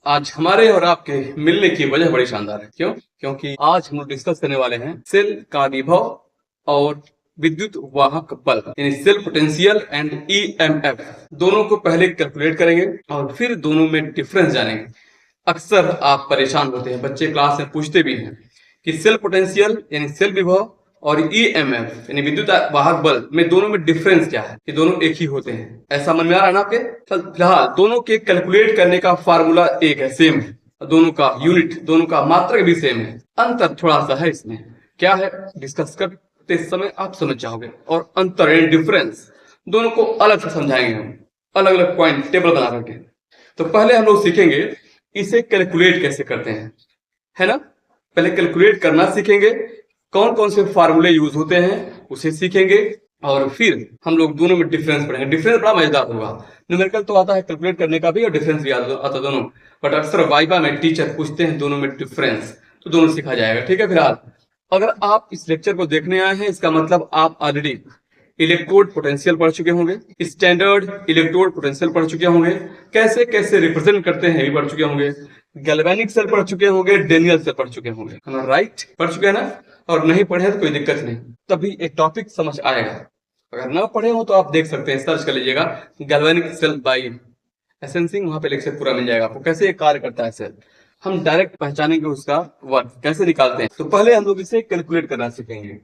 आज हमारे और आपके मिलने की वजह बड़ी शानदार है। क्यों? क्योंकि आज हम लोग डिस्कस करने वाले हैं सेल का विभव और विद्युत वाहक बल यानी सेल पोटेंशियल एंड ईएमएफ दोनों को पहले कैलकुलेट करेंगे और फिर दोनों में डिफरेंस जानेंगे। अक्सर आप परेशान होते हैं, बच्चे क्लास में पूछते भी हैं कि सेल पोटेंशियल यानी सेल विभव और ईएमएफ यानी विद्युत वाहक बल में दोनों में डिफरेंस क्या है। ये दोनों एक ही होते हैं। ऐसा मन में आ रहा है ना आपके? फिलहाल दोनों के कैलकुलेट करने का फार्मूला एक है, सेम है। दोनों का यूनिट, दोनों का मात्रक भी सेम है। अंतर थोड़ा सा है। इसमें क्या है डिस्कस करते समय आप समझ जाओगे। और अंतर यानी डिफरेंस दोनों को अलग से समझाएंगे हम, अलग अलग पॉइंट टेबल बना करके। तो पहले हम लोग सीखेंगे इसे कैलकुलेट कैसे करते हैं, है ना। पहले कैलकुलेट करना सीखेंगे, कौन कौन से फार्मूले यूज होते हैं उसे सीखेंगे और फिर हम लोग दोनों में डिफरेंस पढ़ेंगे। डिफरेंस बड़ा मजेदार होगा। न्यूमेरिकल तो आता है कैलकुलेट करने का भी और डिफरेंस भी आता दोनों, बट अक्सर वाइवा में टीचर पूछते हैं दोनों में डिफरेंस, तो दोनों सीखा जाएगा। ठीक है। फिलहाल अगर आप इस लेक्चर को देखने आए हैं इसका मतलब आप ऑलरेडी इलेक्ट्रोड पोटेंशियल पढ़ चुके होंगे, स्टैंडर्ड इलेक्ट्रोड पोटेंशियल पढ़ चुके होंगे, कैसे कैसे रिप्रेजेंट करते हैं ये पढ़ चुके होंगे, गैल्वेनिक सेल पढ़ चुके होंगे, डेनियल सेल पढ़ चुके होंगे, है ना। राइट, पढ़ चुके हैं ना। और नहीं पढ़े तो कोई दिक्कत नहीं, तभी एक टॉपिक समझ आएगा। अगर ना पढ़े हो तो आप देख सकते हैं, सर्च कर लीजिएगा गैल्वेनिक सेल बाय एसेंसिंग, वहां पे लेक्चर पूरा मिल जाएगा आपको, कैसे कार्य करता है सेल। हम डायरेक्ट पहचानेंगे उसका वर्क कैसे निकालते हैं। तो पहले हम लोग इसे कैलकुलेट करना सीखेंगे।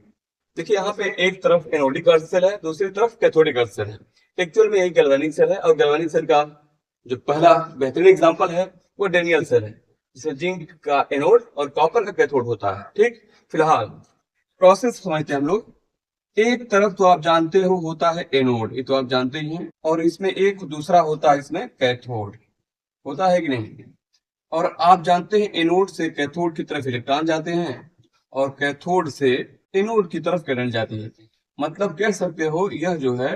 देखिए यहाँ पे एक तरफ एनोडिक अर्थ सेल है, दूसरी तरफ कैथोडिक अर्थ सेल है। एक्चुअल में यही गैल्वेनिक सेल है और गैल्वेनिक सेल का जो पहला बेहतरीन एग्जांपल है वो डेनियल सेल है, जिसमें जिंक का एनोड और कॉपर का कैथोड होता है। ठीक। फिलहाल प्रोसेस समझते हैं हम लोग। एक तरफ तो आप जानते हो होता है एनोड, ये तो आप जानते ही हैं, और इसमें एक दूसरा होता है इसमें कैथोड, होता है कि नहीं। और आप जानते हैं एनोड से कैथोड की तरफ इलेक्ट्रॉन जाते हैं और कैथोड से एनोड की तरफ करंट जाती है। मतलब कह सकते हो यह जो है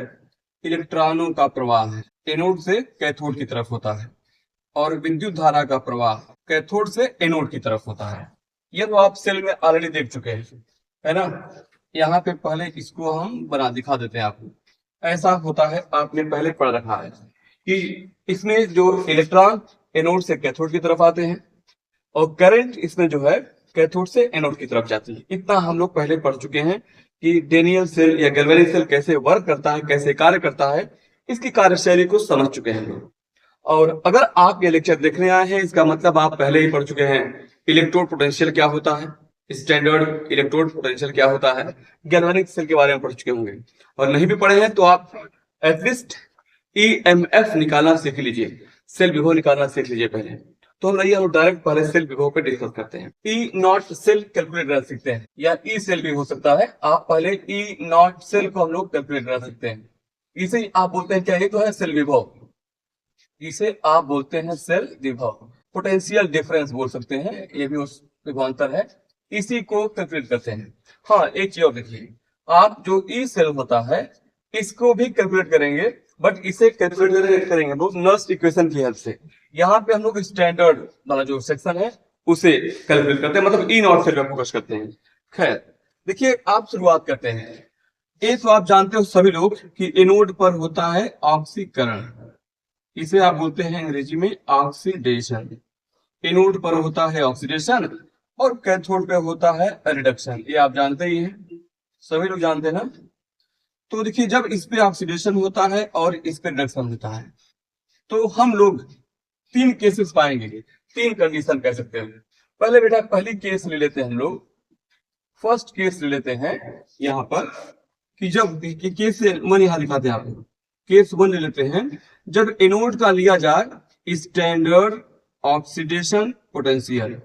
इलेक्ट्रॉनों का प्रवाह है, एनोड से कैथोड की तरफ होता है, और विद्युत धारा का प्रवाह कैथोड से एनोड की तरफ होता है। यह तो आप सेल में ऑलरेडी देख चुके हैं, है ना। यहाँ पे पहले इसको हम बना दिखा देते हैं आपको। ऐसा होता है, आपने पहले पढ़ रखा है कि इसमें जो इलेक्ट्रॉन एनोड से कैथोड की तरफ आते हैं और करंट इसमें जो है कैथोड से एनोड की तरफ जाती है। इतना हम लोग पहले पढ़ चुके हैं कि डेनियल सेल या गैल्वेनिक सेल कैसे वर्क करता है, कैसे कार्य करता है, इसकी कार्यशैली को समझ चुके हैं लोग। और अगर आप ये लेक्चर देखने आए हैं इसका मतलब आप पहले ही पढ़ चुके हैं इलेक्ट्रोड पोटेंशियल क्या होता है, स्टैंडर्ड इलेक्ट्रोड पोटेंशियल क्या होता है, गैल्वेनिक सेल के बारे में पढ़ चुके होंगे। और नहीं भी पढ़े हैं तो आप एटलीस्ट ईएमएफ निकालना सीख लीजिए, सेल विभव निकालना सीख लीजिए पहले। तो हम नहीं, हम डायरेक्ट पहले सेल विभव पे डिस्कस करते हैं। ई नॉट सेल कैलकुलेट कर सकते हैं, या ई सेल भी हो सकता है। आप पहले ई नॉट सेल को हम लोग कैलकुलेट कर सकते हैं। इसे आप बोलते हैं क्या, ये तो है सेल विभव, इसे आप बोलते हैं सेल विभव। पोटेंशियल डिफरेंस बोल सकते हैं, ये भी उस विभवांतर है, इसी को कैलकुलेट करते हैं। हाँ, एक चीज और देखिए, आप जो ई सेल होता है इसको भी कैलकुलेट करेंगे, बट इसे कैलकुलेट करेंगे वो नर्स इक्वेशन की हेल्प से। यहाँ पे हम लोग स्टैंडर्ड वाला जो सेक्शन है उसे कैलकुलेट करते हैं, मतलब ई नॉट सेल पे फोकस करते हैं। खैर देखिए, आप शुरुआत करते हैं। एक तो आप जानते हो सभी लोग कि एनोड पर होता है ऑक्सीकरण, इसे आप बोलते हैं अंग्रेजी में ऑक्सीडेशन। एनोड पर होता है ऑक्सीडेशन और कैथोड पे होता है रिडक्शन, ये आप जानते ही हैं, सभी लोग जानते हैं ना। तो देखिए, जब इस पे ऑक्सीडेशन होता है और इस पे रिडक्शन होता है तो हम लोग तीन केसेस पाएंगे, तीन कंडीशन कह सकते हैं। पहले बेटा पहली केस ले लेते हैं हम लोग, फर्स्ट केस ले लेते हैं यहाँ पर, कि जब केस वन यहाँ दिखाते हैं आपको, केस वन ले लेते हैं। जब एनोड का लिया जाए स्टैंडर्ड ऑक्सीडेशन पोटेंशियल,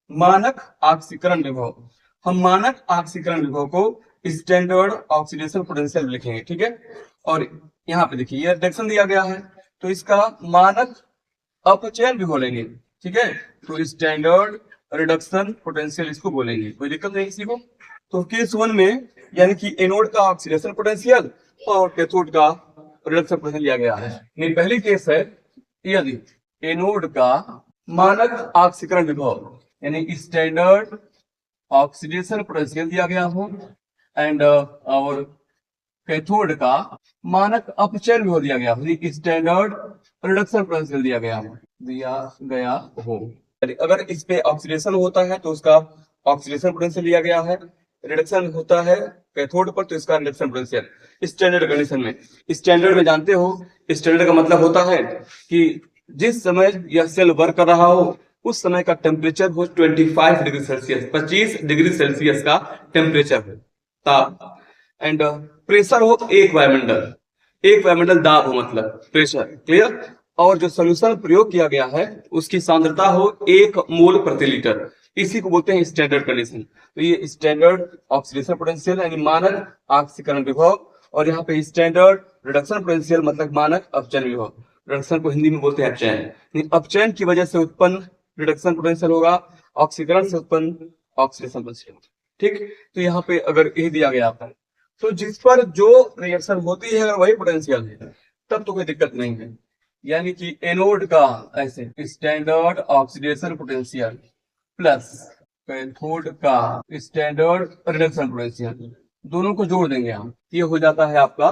मानक ऑक्सीकरण विभव, हम मानक ऑक्सीकरण विभव को स्टैंडर्ड ऑक्सीडेशन पोटेंशियल लिखेंगे। ठीक है। और यहाँ पे देखिए ये रिडक्शन दिया गया है तो इसका मानक अपचयन विभव लेंगे। ठीक है। तो स्टैंडर्ड रिडक्शन पोटेंशियल इसको बोलेंगे, कोई दिक्कत नहीं किसी को। तो केस वन में यानी कि एनोड का ऑक्सीडेशन पोटेंशियल और कैथोड का रिडक्शन पोटेंशियल लिया गया है। मेरी पहली केस है, यदि एनोड का मानक ऑक्सीकरण विभव यानी स्टैंडर्ड ऑक्सीडेशन पोटेंशियल दिया गया हो एंड और कैथोड का मानक अपचयन विभव दिया गया हो, स्टैंडर्ड रिडक्शन पोटेंशियल दिया गया हो। दिया गया हो। अगर इस पे ऑक्सीडेशन होता है तो उसका ऑक्सीडेशन पोटेंशियल दिया गया है, रिडक्शन होता है कैथोड पर तो इसका रिडक्शन पोटेंशियल। स्टैंडर्ड कंडीशन में, स्टैंडर्ड में जानते हो स्टैंडर्ड का मतलब होता है कि जिस समय यह सेल वर्क कर रहा हो उस समय का टेम्परेचर हो 25 डिग्री सेल्सियस, 25 डिग्री सेल्सियस का टेम्परेचर हो, ताप। एंड प्रेशर हो एक वायुमंडल दाब हो, मतलब प्रेशर, क्लियर। और जो सोल्यूशन प्रयोग किया गया है उसकी सांद्रता हो 1 मोल प्रति लीटर, इसी को बोलते हैं स्टैंडर्ड कंडीशन। तो ये स्टैंडर्ड ऑक्सीडेशन पोटेंशियल यानी मानक ऑक्सीकरण विभव, और यहाँ पे स्टैंडर्ड रिडक्शन पोटेंशियल मतलब मानक अपचयन विभव। रिडक्शन को हिंदी में बोलते हैं अपचयन। अपचयन की वजह से उत्पन्न रिडक्शन पोटेंशियल होगा, ऑक्सीकरण से उत्पन्न ऑक्सीडेशन पोटेंशियल। ठीक, तो यहाँ पे अगर यही दिया गया आपका, तो जिस पर जो रिएक्शन होती है अगर वही पोटेंशियल है तब तो कोई दिक्कत नहीं है। यानी कि एनोड का ऐसे standard oxidation potential plus cathode का स्टैंडर्ड रिडक्शन पोटेंशियल, दोनों को जोड़ देंगे हम, ये हो जाता है आपका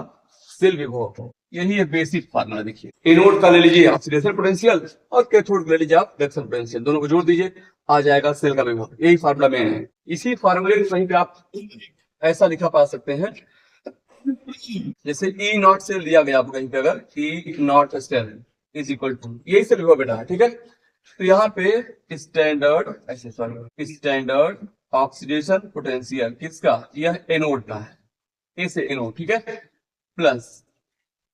सेल विभव। यही है बेसिक फार्मूला। देखिए एनोड का ले लीजिए ऑक्सीडेशन पोटेंशियल और कैथोड का ले लीजिए आप रिडक्शन पोटेंशियल, दोनों को जोड़ दीजिए, आ जाएगा सेल का विभव। यही फार्मूला मेन है। इसी फार्मूले को कहीं पे आप ऐसा लिखा पा सकते हैं, जैसे ई नॉट सेल दिया गया आपको कहीं पे, अगर E naught cell is equal to, यही सेल विभव बेटा है, ठीक है। तो यहाँ पे स्टैंडर्ड ऐसे सॉरी स्टैंडर्ड ऑक्सीडेशन पोटेंशियल किसका, यह एनोड का है, ए से एनोड, ठीक है, plus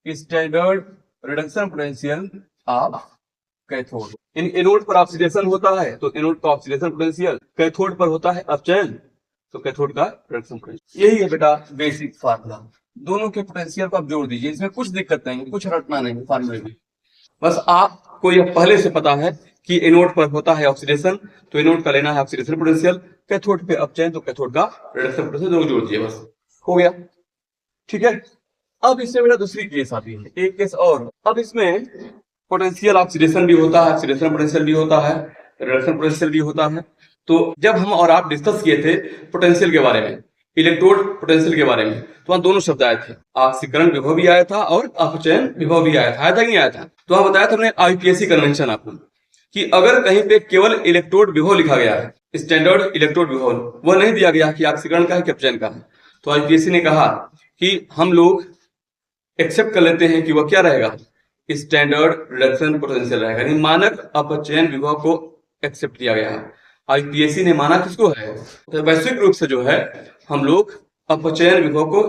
standard reduction potential of cathode. In anode पर ऑक्सीडेशन होता है तो एनोड का ऑक्सीडेशन पोटेंशियल, कैथोड पर होता है अपचयन तो कैथोड का रिडक्शन पोटेंशियल। यही है बेटा बेसिक फार्मूला। दोनों के पोटेंशियल को आप जोड़ दीजिए, इसमें कुछ दिक्कत नहीं, कुछ रटना नहीं फार्मूले में। बस आपको यह पहले से पता है कि एनोड पर होता है ऑक्सीडेशन तो एनोड का लेना है ऑक्सीडेशन पोटेंशियल, कैथोड पे अपचयन तो कैथोड का रिडक्शन पोटेंशियल, दोनों जोड़ दिए, बस हो गया, ठीक है। अब इसमें मेरा दूसरी केस आती है, एक केस और। अब इसमें पोटेंशियल ऑक्सीडेशन भी होता है, ऑक्सीडेशन पोटेंशियल भी होता है, रिडक्शन पोटेंशियल भी होता है। तो जब हम और आप डिस्कस किए थे पोटेंशियल के बारे में, इलेक्ट्रोड पोटेंशियल के बारे में, तो वहां दोनों शब्द आए थे, ऑक्सीकरण विभव भी आया था और अपचयन विभव भी आया था कि नहीं आया था। तो वहां बताया था हमने आईपीएससी कन्वेंशन आपको कि अगर कहीं पे केवल इलेक्ट्रोड विभव लिखा गया है, स्टैंडर्ड इलेक्ट्रोड विभव, वह नहीं दिया गया कि ऑक्सीकरण का है कि अपचयन का है, तो आईपीएससी ने कहा कि हम लोग एक्सेप्ट कर लेते हैं कि वह क्या रहेगा, स्टैंडर्ड रिडक्शन पोटेंशियल रहेगा, यानी मानक अपचयन विभव को एक्सेप्ट किया गया है। आईपीएससी ने माना किसको है, तो वैश्विक रूप से जो है हम लोग अपचयन विभव को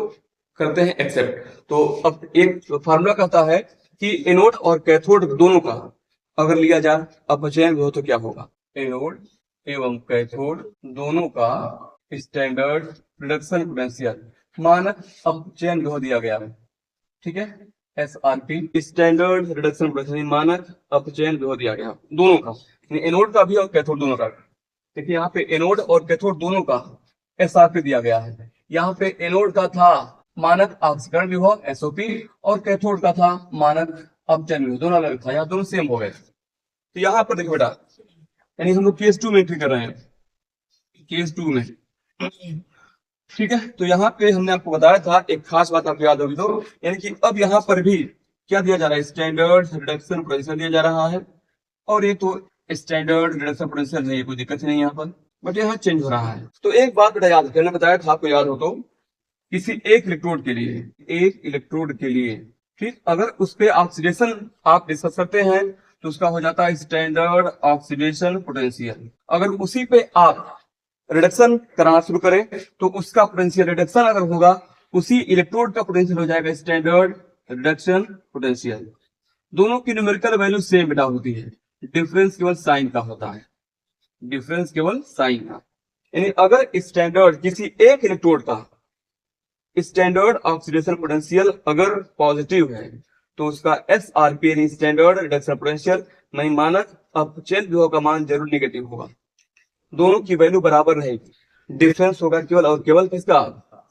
करते हैं एक्सेप्ट। तो अब एक फार्मूला कहता है कि एनोड और कैथोड दोनों का अगर लिया जाए अपचयन विभव तो क्या होगा, एनोड एवं कैथोड दोनों का स्टैंडर्ड रिडक्शन पोटेंशियल मानक अपचयन विभव दिया गया है, ठीक है, एसआरपी स्टैंडर्ड रिडक्शन पोटेंशियल मानक अपचयन विभव दिया गया दोनों का, एनोड का भी और कैथोड दोनों का। देखिए यहाँ पे एनोड और कैथोड दोनों का एसआरपी दिया गया है। यहाँ पे एनोड का था मानक ऑक्सीकरण विभव एसओपी और कैथोड का था मानक अपचयन विभव, दोनों अलग था, यहाँ दोनों सेम हो गए। तो यहाँ पर देखो बेटा, यानी हम लोग केस 2 में एंट्री कर रहे हैं, केस 2 में, ठीक है। तो यहाँ पे हमने आपको बताया था एक खास बात आपको याद होगी, तो यानी कि अब यहाँ पर भी क्या दिया जा रहा है, स्टैंडर्ड रिडक्शन पोटेंशियल दिया जा रहा है, और ये तो स्टैंडर्ड रिडक्शन पोटेंशियल है, कोई दिक्कत नहीं यहाँ पर, बट यहाँ चेंज हो रहा है। तो एक बात बेटा याद, मैंने बताया था आपको याद हो तो, किसी एक इलेक्ट्रोड के लिए ठीक, अगर उस पे ऑक्सीडेशन आप डिस्कस करते हैं तो उसका हो जाता है स्टैंडर्ड ऑक्सीडेशन पोटेंशियल। अगर उसी पे आप रिडक्शन कराना शुरू करें तो उसका पोटेंशियल रिडक्शन अगर होगा, उसी इलेक्ट्रोड का पोटेंशियल हो जाएगा स्टैंडर्ड रिडक्शन पोटेंशियल। दोनों की न्यूमेरिकल वैल्यू सेम बेटा होती है, डिफरेंस केवल साइन का होता है, डिफरेंस केवल साइन का। यानी अगर स्टैंडर्ड किसी एक इलेक्ट्रोड का स्टैंडर्ड ऑक्सीडेशन पोटेंशियल अगर पॉजिटिव है तो उसका एसआरपी यानी स्टैंडर्ड रिडक्शन पोटेंशियल मानक अपचयन विभव का मान जरूर नेगेटिव होगा, दोनों की वैल्यू बराबर रहेगी, डिफरेंस होगा केवल और केवल किसका,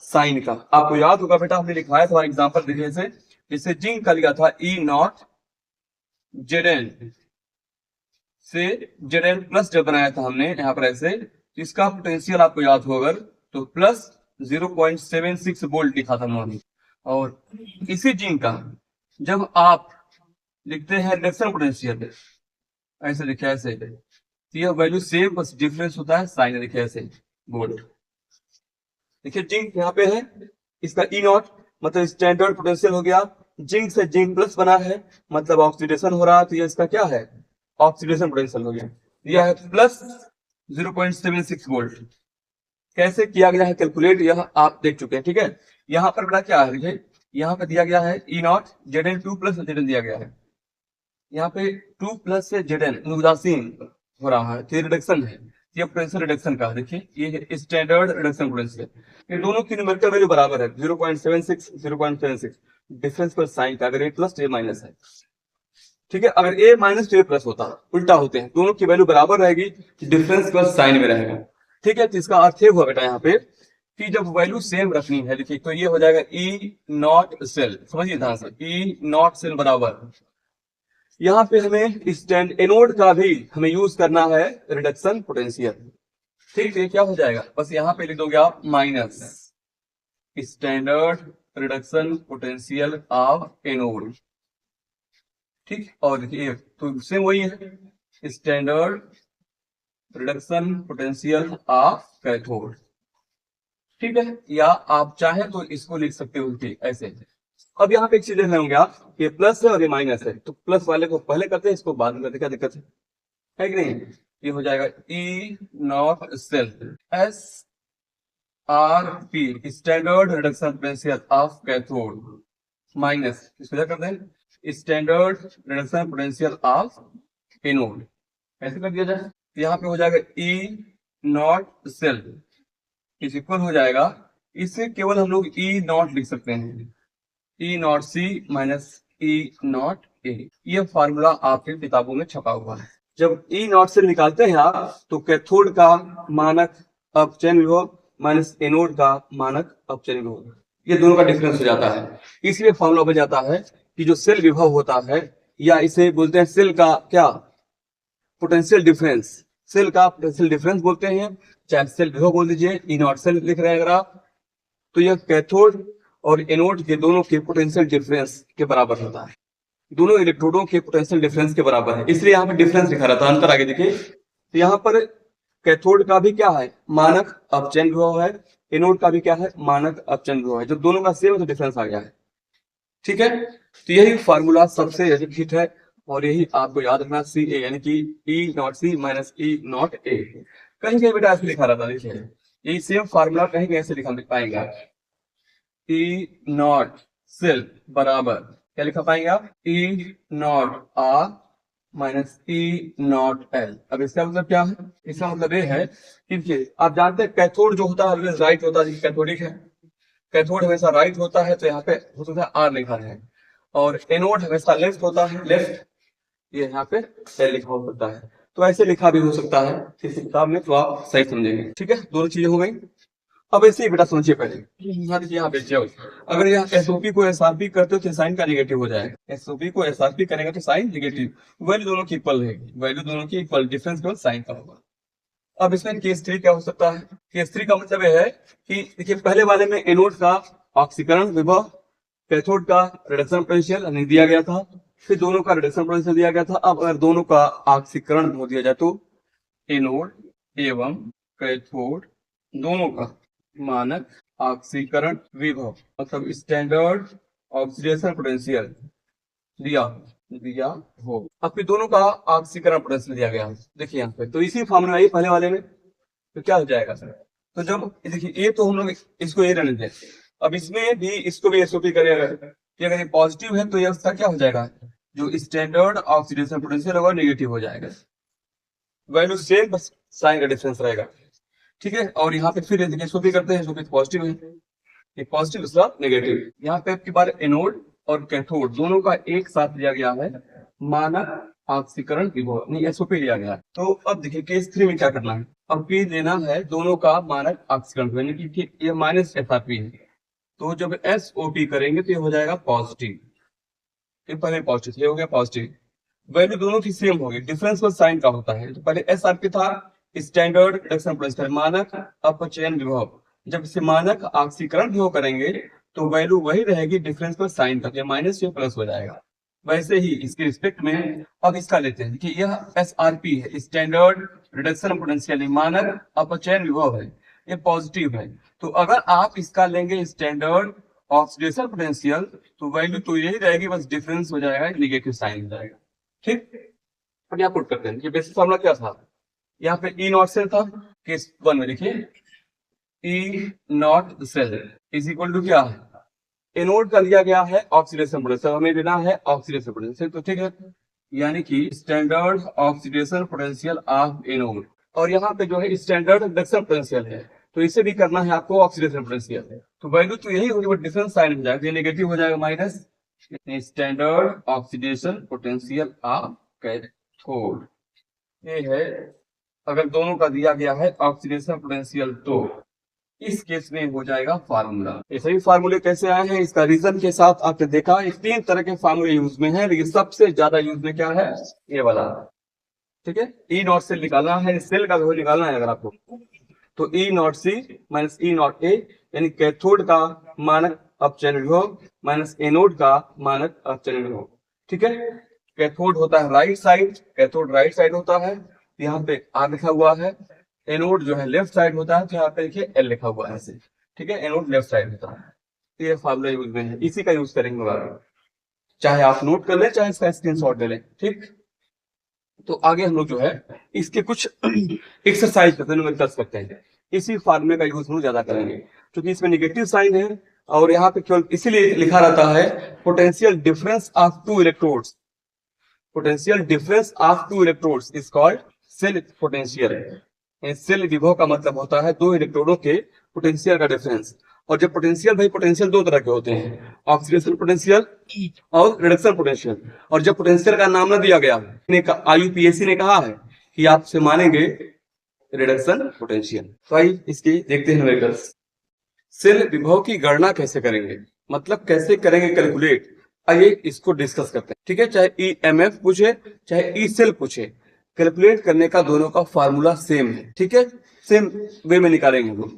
साइन का। आपको याद होगा बेटा हमने लिखवाया था एग्जांपल देखने से, जिससे जिंक का लिखा था ई नॉट जेड से जेड प्लस जब बनाया था हमने यहाँ पर ऐसे, इसका पोटेंशियल आपको याद हो अगर तो प्लस 0.76 वोल्ट लिखा था हमने। और इसी जिंक का जब आप लिखते हैं रिडक्शन पोटेंशियल ऐसे लिखे ऐसे, तो ये वैल्यू सेम बस डिफरेंस होता है साइन, लिखे ऐसे बोल्ड। देखिए जिंक यहाँ पे है, इसका ई नॉट मतलब स्टैंडर्ड पोटेंशियल हो गया, जिंक से जिंक प्लस बना है मतलब ऑक्सीडेशन हो रहा है, तो ये इसका क्या है, ऑक्सीडेशन पोटेंशियल हो गया। यह है प्लस 0.76 वोल्ट। कैसे किया गया है कैलकुलेट, यह आप देख चुके हैं, ठीक है। यहाँ पर बड़ा क्या है, देखिए यहाँ पे दिया गया है E naught Z two plus Z दिया गया है, यहाँ पे 2 प्लस से जेड एन उदासीन हो रहा है, तो ये रिडक्शन है, ये पोटेंशियल रिडक्शन का, देखिए ये स्टैंडर्ड रिडक्शन पोटेंशियल। ये दोनों की न्यूमेरिकल वैल्यू बराबर है 0.76 0.76, डिफरेंस पर साइन का, अगर ए प्लस तो ए माइनस है, ठीक है। अगर ए माइनस तो ए प्लस होता, उल्टा होते हैं, दोनों की वैल्यू बराबर रहेगी, डिफरेंस प्लस साइन में रहेगा, ठीक है। तो इसका अर्थ ये हुआ बेटा यहाँ पे कि जब वैल्यू सेम रखनी है, देखिए तो ये हो जाएगा ई नॉट सेल, समझिए ध्यान से, ई नॉट सेल बराबर, यहाँ पे हमें स्टैंड एनोड का भी हमें यूज करना है रिडक्शन पोटेंशियल, ठीक है। क्या हो जाएगा, बस यहाँ पे लिख दोगे आप minus standard reduction potential of anode, ठीक। और देखिए तो सेम वही है, standard reduction potential of cathode, ठीक है। या आप चाहे तो इसको लिख सकते हो ऐसे। अब यहाँ पे एक चीज देख रहे होंगे आप, ये प्लस है और ये माइनस है, तो प्लस वाले को पहले करते हैं, इसको बाद में करते, क्या दिक्कत है कि नहीं। ये हो जाएगा E naught cell S R P standard reduction potential of cathode minus, इसको क्या करते हैं standard reduction potential of anode, ऐसे कर दिया जाए। यहाँ पे हो जाएगा E naught cell is equal हो जाएगा, इसे केवल हम लोग ई नॉट लिख सकते हैं, E naught C minus E naught A, ये फॉर्मूला आपके किताबों में छपा हुआ है। जब ई नॉट से निकालते हैं आप, तो कैथोड का मानक अपचयन विभव माइनस एनोड का मानक अपचयन विभव, ये दोनों का डिफरेंस हो जाता है, इसलिए फॉर्मूला बन जाता है कि जो सेल विभव होता है, या इसे बोलते हैं सेल का क्या, पोटेंशियल डिफरेंस, सेल का पोटेंशियल डिफरेंस बोलते हैं, चाहे सेल विभव बोल दीजिए, ई नॉट सेल लिख रहे हैं अगर आप, तो यह कैथोड और एनोड के दोनों के पोटेंशियल डिफरेंस के बराबर होता है, दोनों इलेक्ट्रोडों के पोटेंशियल डिफरेंस के बराबर है, इसलिए यहाँ पे डिफरेंस लिखा रहता है। अंतर आगे देखिए, तो यहाँ पर कैथोड का भी क्या है, मानक अपचयन विभव है, एनोड का भी क्या है, मानक अपचयन विभव है, जब दोनों का सेम है तो डिफरेंस आ गया है, ठीक है। तो यही फार्मूला सबसे अधिक हिट है, और यही आपको याद रखना, सी ए यानी कि E naught C minus E naught A, कहीं कहीं बेटा ऐसे लिखा रहता है, देखिए यही सेम फार्मूला कहीं कहीं ऐसे लिख पाएंगे, ई नॉट सेल बराबर क्या लिखा पाएंगे आप, E naught R minus E naught L. अब इसका मतलब क्या है, इसका मतलब ये है कि आप जानते हैं कैथोड जो होता है राइट होता है, कैथोडिक है, कैथोड हमेशा राइट होता है, तो यहाँ पे हो सकता है आर लिखा है, और एनोड हमेशा लेफ्ट होता है, लेफ्ट, ये यहाँ पे एल लिखा हो सकता है, तो ऐसे लिखा भी हो सकता है इस किताब में, तो आप सही समझेंगे, ठीक है। दोनों चीजें हो गई। अब ऐसे ही बेटा समझिए पहले, यहाँ पे अगर यहाँ एसओपी को एसआरपी करते हो तो साइन का नेगेटिव हो जाएगा, एसओपी को एसआरपी करेंगे तो साइन नेगेटिव, वैल्यू दोनों की इक्वल रहेगी, वैल्यू दोनों की इक्वल, डिफरेंस केवल साइन का होगा। अब इसमें केस 3 क्या हो सकता है, केस 3 का मतलब यह है कि देखिए पहले वाले में एनोड का ऑक्सीकरण विभव, कैथोड का रिडक्शन पोटेंशियल दिया गया था, फिर दोनों का रिडक्शन पोटेंशियल दिया गया था। अब अगर दोनों का ऑक्सीकरण हो दिया जाए तो एनोड एवं कैथोड दोनों का मानक ऑक्सीकरण विभव मतलब स्टैंडर्ड ऑक्सीडेशन पोटेंशियल दिया हो, अब फिर दोनों का ऑक्सीकरण पोटेंशियल दिया गया, देखिए यहाँ पे, तो इसी फॉर्मूला ये पहले वाले में, तो क्या हो जाएगा सर, तो जब देखिए ये तो हम लोग इसको ये रहने दें, अब इसमें भी इसको भी एसओपी करेगा, अगर ये पॉजिटिव है तो ये उसका क्या हो जाएगा, जो स्टैंडर्ड ऑक्सीडेशन पोटेंशियल होगा नेगेटिव हो जाएगा, वैल्यू सेम बस साइन का डिफरेंस रहेगा, ठीक है। और यहाँ पे फिर एसओपी करते हैं, एसओपी पॉजिटिव है, ये पॉजिटिव दूसरा नेगेटिव, यहाँ पे आपकी बार एनोड और कैथोड दोनों का एक साथ लिया गया है मानक ऑक्सीकरण विभव, नहीं एसओपी लिया गया है। तो अब देखिए केस 3 में क्या करना है, अब पी लेना है दोनों का मानक ऑक्सीकरण यानी कि ये माइनस एसआरपी है, तो जब एसओपी करेंगे तो ये हो जाएगा पॉजिटिव, ये पहले पॉजिटिव, ये हो गया पॉजिटिव, वैल्यू दोनों की सेम होगी, डिफरेंस बस साइन का होता है, तो पहले एसआरपी था स्टैंडर्ड रिडक्शन पोटेंशियल मानक अपचयन विभव, जब इसे मानक ऑक्सीकरण विभव करेंगे तो वैल्यू वही रहेगी, डिफरेंस पर साइन का, ये माइनस ये प्लस हो जाएगा, वैसे ही इसके रिस्पेक्ट में अब इसका लेते हैं कि यह SRP है, स्टैंडर्ड रिडक्शन पोटेंशियल, मानक अपचयन विभव है, ये पॉजिटिव है। तो अगर आप इसका लेंगे स्टैंडर्ड ऑक्सीडेशन पोटेंशियल तो वैल्यू तो यही रहेगी, बस डिफरेंस हो जाएगा, नेगेटिव साइन हो जाएगा। ठीक, अब यहाँ पुट करते हैं। ये बेसिक फॉर्मूला क्या था, यहाँ पे ई नॉट सेल था, केस 1 में देखिए E naught cell is equal to क्या है, एनोड का लिया गया है ऑक्सीडेशन पोटेंशियल, हमें देना है ऑक्सीडेशन पोटेंशियल, तो ठीक है, यानी कि standard oxidation potential of anode, और यहाँ पे जो है स्टैंडर्ड रिडक्शन पोटेंशियल है, तो इसे भी करना है आपको ऑक्सीडेशन पोटेंशियल, तो वैल्यू तो यही होगी, बट डिफरेंस साइन हो जाएगा, ये नेगेटिव हो जाएगा, minus standard oxidation potential of cathode, ये है अगर दोनों का दिया गया है ऑक्सीडेशन पोटेंशियल, तो इस केस में हो जाएगा फार्मूला। ये सभी फार्मूले कैसे आए हैं, इसका रीजन के साथ आपने देखा, इस 3 तरह के फार्मूले यूज में है, लेकिन सबसे ज्यादा यूज में क्या है, ये वाला। ठीक है, ई नॉट सेल निकालना है, सेल का वैल्यू निकालना है अगर आपको, तो E naught C minus E naught A, यानी कैथोड का मानक अपचयन विभव माइनस एनोड का मानक अपचयन विभव। ठीक है, कैथोड होता है right side, cathode right side होता है, यहाँ पे आर लिखा हुआ है, एनोड जो है लेफ्ट साइड होता है, तो यहाँ पे देखिए एल लिखा हुआ है ऐसे। ठीक है, एनोड लेफ्ट साइड होता है, तो ये फार्मूला यूज में है, इसी का यूज करेंगे आगे, चाहे आप नोट कर ले चाहे इसका स्क्रीनशॉट ले लें। ठीक, तो आगे हम लोग जो है इसके कुछ एक्सरसाइज कर सकते हैं, इसी फार्मूले का यूज हम लोग ज्यादा करेंगे, क्योंकि इसमें नेगेटिव साइन है और यहाँ पे केवल इसीलिए लिखा रहता है potential difference of 2 electrodes, potential difference of 2 electrodes is called cell potential. Cell विभव का मतलब होता है 2 इलेक्ट्रोडों के पोटेंशियल का डिफरेंस, और जब पोटेंशियल भाई पोटेंशियल 2 तरह के होते हैं, ऑक्सीडेशन पोटेंशियल और रिडक्शन पोटेंशियल, और जब पोटेंशियल का नाम ना दिया गया, IUPAC ने कहा है कि आपसे मानेंगे रिडक्शन पोटेंशियल। तो आइए इसकी देखते हैं वेक्टर्स। सेल विभव की गणना कैसे करेंगे, मतलब कैसे करेंगे कैलकुलेट, आइए इसको डिस्कस करते हैं। ठीक है, चाहे EMF पूछे चाहे ई सेल पूछे, कैलकुलेट करने का दोनों का फार्मूला सेम है। ठीक है, सेम वे में निकालेंगे हम लोग,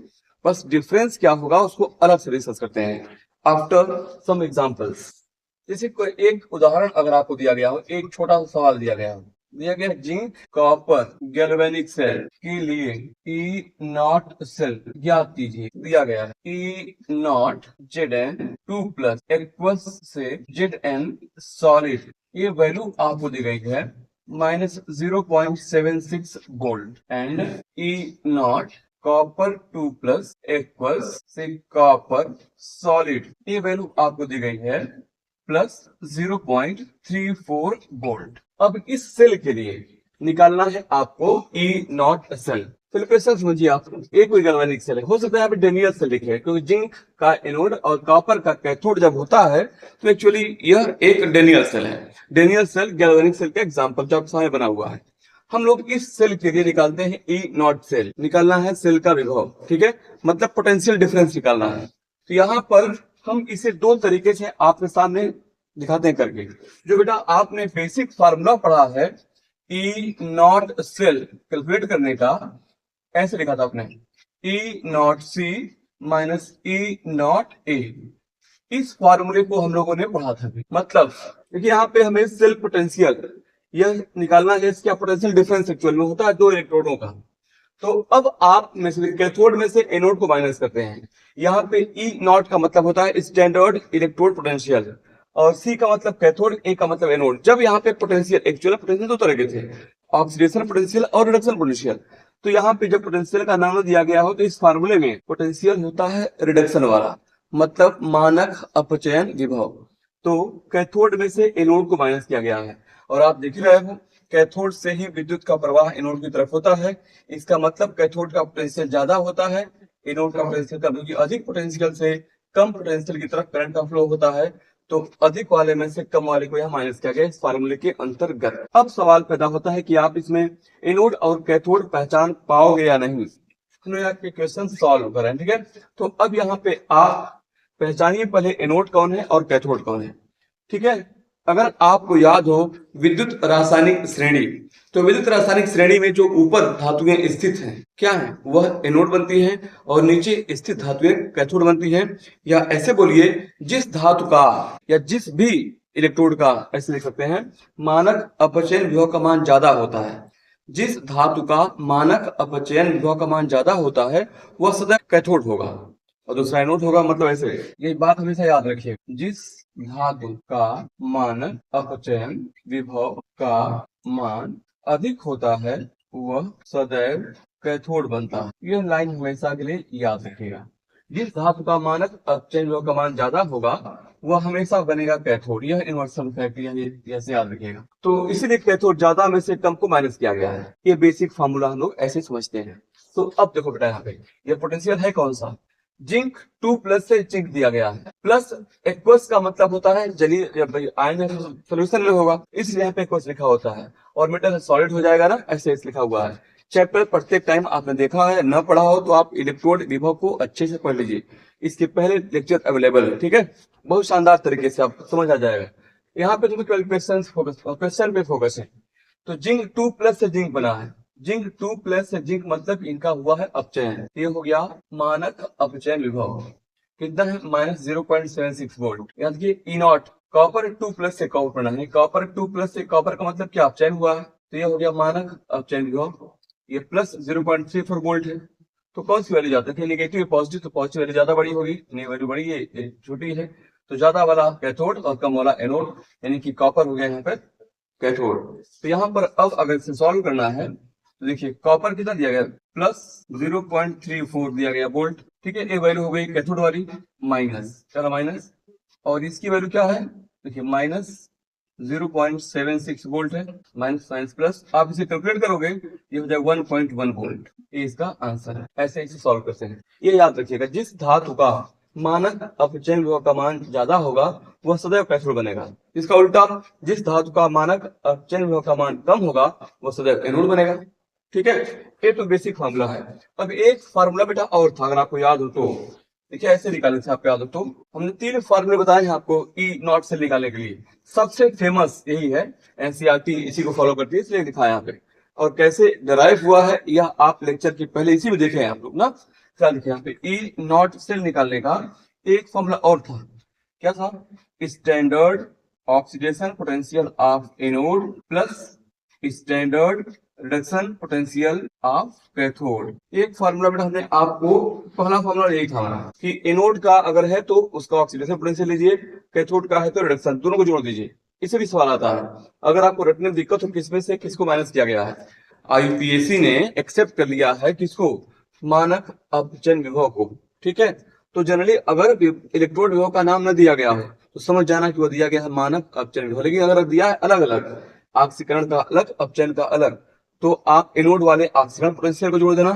बस डिफरेंस क्या होगा उसको अलग से डिस्कस करते हैं आफ्टर सम एग्जांपल्स। जैसे कोई एक उदाहरण अगर आपको दिया गया हो, एक छोटा सा सवाल दिया गया हो, दिया गया जिंक कॉपर गैल्वेनिक सेल के लिए ई नॉट सेल ज्ञात कीजिए, दिया गया है ई नॉट Zn2+ इक्वल्स से Zn सॉलिड, ये वैल्यू आपको दी गई है -0.76 volt, and E naught copper 2+ equals से कॉपर सॉलिड, ये वैल्यू आपको दी गई है +0.34 वोल्ट। अब इस सेल के लिए निकालना है आपको ई नॉट सेल। कैलकुलेशन समझिए आप, एक कोई गैल्वेनिक सेल है, हो सकता है यहाँ पे डेनियल सेल लिखे, क्योंकि जिंक का एनोड और कॉपर का कैथोड जब होता है तो एक्चुअली यह एक डेनियल सेल है। डेनियल सेल गैल्वेनिक सेल का एग्जाम्पल जो सामने बना हुआ है। हम लोग इस सेल के लिए निकालते हैं ई नॉट सेल, निकालना है सेल का विभव। ठीक है, मतलब पोटेंशियल डिफरेंस निकालना है। तो यहाँ पर हम इसे 2 तरीके से आपके सामने दिखाते हैं करके। जो बेटा आपने बेसिक फार्मूला पढ़ा है ई नॉट सेल कैलकुलेट करने का, ऐसे लिखा था आपने E naught C minus E naught A, इस फार्मूले को हम लोगों ने पढ़ा था। मतलब देखिए यहाँ पे हमें सेल पोटेंशियल यह निकालना है, इसका पोटेंशियल डिफरेंस एक्चुअल में होता है 2 इलेक्ट्रोडों का। तो अब आप में से कैथोड में से एनोड को माइनस करते हैं, यहाँ पे ई नॉट का मतलब होता है स्टैंडर्ड इलेक्ट्रोड पोटेंशियल, और सी का मतलब कैथोड, ए का मतलब एनोड। जब यहाँ पे पोटेंशियल, एक्चुअल पोटेंशियल 2 तरह के थे, ऑक्सीडेशन पोटेंशियल और रिडक्शन पोटेंशियल, तो यहाँ पे जब पोटेंशियल का नाम दिया गया हो तो इस फार्मूले में पोटेंशियल होता है रिडक्शन वाला, मतलब मानक अपचयन विभव। तो कैथोड में से एनोड को माइनस किया गया है, और आप देख रहे हो कैथोड से ही विद्युत का प्रवाह एनोड की तरफ होता है। इसका मतलब कैथोड का पोटेंशियल ज्यादा होता है, एनोड का पोटेंशियल कम, क्योंकि अधिक पोटेंशियल से कम पोटेंशियल की तरफ करंट का फ्लो होता है, तो अधिक वाले में से कम वाले को यहाँ माइनस किया गया इस फार्मूले के अंतर्गत। अब सवाल पैदा होता है कि आप इसमें एनोड और कैथोड पहचान पाओगे या नहीं। हमने यहाँ के क्वेश्चन सॉल्व करें, ठीक है। तो अब यहाँ पे आप पहचानिए पहले एनोड कौन है और कैथोड कौन है, ठीक है। अगर आपको याद हो विद्युत रासायनिक श्रेणी, तो विद्युत रासायनिक श्रेणी में जो ऊपर धातुएं स्थित हैं क्या है, वह एनोड बनती हैं, और नीचे स्थित धातुएं कैथोड बनती हैं। या ऐसे बोलिए, जिस धातु का या जिस भी इलेक्ट्रोड का, ऐसे लिख सकते हैं, मानक अपचयन विभव का मान ज्यादा होता है। जिस धातु का मानक अपचयन विभव का मान ज्यादा होता है वह सदैव कैथोड होगा और दूसरा एनोड होगा। मतलब ऐसे, ये बात हमेशा याद रखिए, जिस धातु का मानक अपचयन विभव का मान अधिक होता है वह सदैव कैथोड बनता है। यह लाइन हमेशा के लिए याद रखिएगा। जिस धातु का मानक अपचयन विभव का मान ज्यादा होगा वह हमेशा बनेगा कैथोड। यह इनवर्सल फैक्ट यानी ऐसे याद रखिएगा। तो इसीलिए कैथोड ज्यादा में से कम को माइनस किया गया है। ये बेसिक फार्मूला हम लोग ऐसे समझते हैं। तो अब देखो बेटा, यहाँ पे ये पोटेंशियल है कौन सा, जिंक 2+ से जिंक दिया गया है, प्लस एक्वस का मतलब होता है जलीय आयन सोल्यूशन में होगा, इसलिए यहाँ पे एक्वस लिखा होता है, और मेटल सॉलिड हो जाएगा ना, ऐसे लिखा हुआ है। चैप्टर पढ़ते टाइम आपने देखा है, न पढ़ा हो तो आप इलेक्ट्रोड विभव को अच्छे से पढ़ लीजिए, इसके पहले लेक्चर अवेलेबल है, ठीक है। बहुत शानदार तरीके से आपको समझ आ जाएगा। यहाँ पे तुम्हें क्वेश्चन पे फोकस है। तो जिंक 2+ से जिंक बना है, जिंक 2+ से जिंक मतलब इनका हुआ है अपचयन। ये हो गया मानक अपचयन विभव, कितना है, -0.76 वोल्ट। याद कीजिए E0। कॉपर 2+ से कॉपर बना है, कॉपर 2+ से कॉपर का मतलब क्या, अपचयन हुआ है, तो ये हो गया मानक अपचयन विभव। ये प्लस 0.34 वोल्ट है। तो कौन सी वैल्यू ज्यादा है, नेगेटिव पॉजिटिव, तो पॉजिटिव वैल्यू ज्यादा बड़ी होगी, नहीं वैल्यू बड़ी है, ये छोटी है, तो ज्यादा वाला कैथोड और कम वाला एनोड, यानी कि कॉपर हो गया यहाँ पर कैथोड। तो यहाँ पर अब अगर इसे सॉल्व करना है तो देखिए, कॉपर कितना दिया गया, +0.34 दिया गया वोल्ट, ठीक है। ये वैल्यू हो गई कैथोड वाली, माइनस, चलो माइनस, और इसकी वैल्यू क्या है, देखिए -0.76 वोल्ट है, माइनस माइनस प्लस, आप इसे कैलकुलेट करोगे ये हो जाएगा 1.1 वोल्ट। ये इसका आंसर है। ऐसे इसे सॉल्व करते हैं। ये याद रखिएगा, जिस धातु का मानक अपचयन विभव का मान ज्यादा होगा वह सदैव कैथोड बनेगा। इसका उल्टा, जिस धातु का मानक अपचयन विभव का मान कम होगा वह सदैव एनोड बनेगा, ठीक है। ये तो बेसिक फार्मूला है। अब एक फार्मूला बेटा और था, अगर आपको याद हो तो देखिए, ऐसे निकालने से आपको याद हो तो, हमने 3 फार्मूले बताए हैं आपको E0 से निकालने के लिए। सबसे फेमस यही है, एनसीईआरटी इसी को फॉलो करती है, इसलिए लिखा है यहाँ पे। और कैसे डिराइव हुआ है यह आप लेक्चर के पहले इसी में देखे हैं आप लोग ना। क्या लिखे यहाँ पे, E0 से निकालने का एक फॉर्मूला और था, क्या था, standard oxidation potential of anode plus standard reduction potential of cathode. एक फार्मूला बेटा हमने आपको, पहला फार्मूला यही था कि एनोड का अगर है तो उसका ऑक्सीडेशन पोटेंशियल लीजिए, कैथोड का है तो रिडक्शन, दोनों को जोड़ दीजिए। इसे भी सवाल आता है, अगर आपको रटने में दिक्कत हो किसमें से किसको माइनस किया गया है। आईयूपीएसी ने एक्सेप्ट कर लिया है किसको, मानक अपचयन विभव को, ठीक है। तो जनरली अगर इलेक्ट्रोड विभव का नाम न दिया गया हो तो समझ जाना कि वो दिया गया है मानक अपचयन विभव। लेकिन अगर दिया है अलग अलग, ऑक्सीकरण का अलग अपचयन का अलग, तो आप एनोड वाले ऑक्सीकरण पोटेंशियल को जोड़ देना